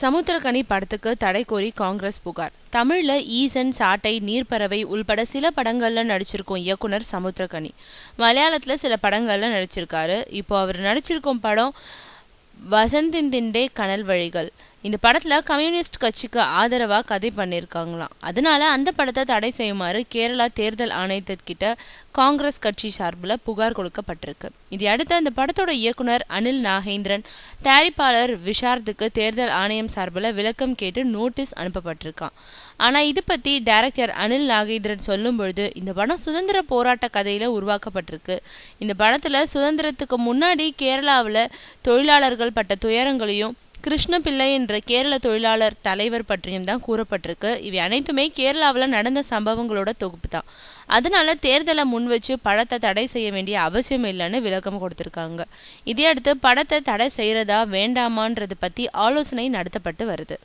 சமுத்திரக்கனி படத்துக்கு தடை கோரி காங்கிரஸ் புகார். தமிழ்ல ஈசன், சாட்டை, நீர்ப்பறவை உள்பட சில படங்கள்ல நடிச்சிருக்கும் இயக்குனர் சமுத்திரக்கனி. மலையாளத்துல சில படங்கள்ல நடிச்சிருக்காரு. இப்போ அவர் நடிச்சிருக்கும் படம் வசந்தின் கனல் வழிகள். இந்த படத்துல கம்யூனிஸ்ட் கட்சிக்கு ஆதரவா கதை பண்ணியிருக்காங்களாம். அதனால அந்த படத்தை தடை செய்யுமாறு கேரளா தேர்தல் ஆணையத்திட்ட காங்கிரஸ் கட்சி சார்பில் புகார் கொடுக்கப்பட்டிருக்கு. இதையடுத்து அந்த படத்தோட இயக்குனர் அனில் நாகேந்திரன், தயாரிப்பாளர் விஷார்த்துக்கு தேர்தல் ஆணையம் சார்பில் விளக்கம் கேட்டு நோட்டீஸ் அனுப்பப்பட்டிருக்கான். ஆனால் இது பற்றி டைரக்டர் அனில் நாகேந்திரன் சொல்லும் பொழுது, இந்த படம் சுதந்திர போராட்ட கதையில் உருவாக்கப்பட்டிருக்கு. இந்த படத்தில் சுதந்திரத்துக்கு முன்னாடி கேரளாவில் தொழிலாளர்கள் பட்ட துயரங்களையும் கிருஷ்ணபிள்ளை என்ற கேரள தொழிலாளர் தலைவர் பற்றியும் தான் கூறப்பட்டிருக்கு. இவை அனைத்துமே கேரளாவில் நடந்த சம்பவங்களோட தொகுப்பு தான். அதனால தேர்தலை முன் வச்சு படத்தை தடை செய்ய வேண்டிய அவசியம் இல்லைன்னு விளக்கம் கொடுத்துருக்காங்க. இதையடுத்து படத்தை தடை செய்யறதா வேண்டாமான்றது பற்றி ஆலோசனை நடத்தப்பட்டு வருது.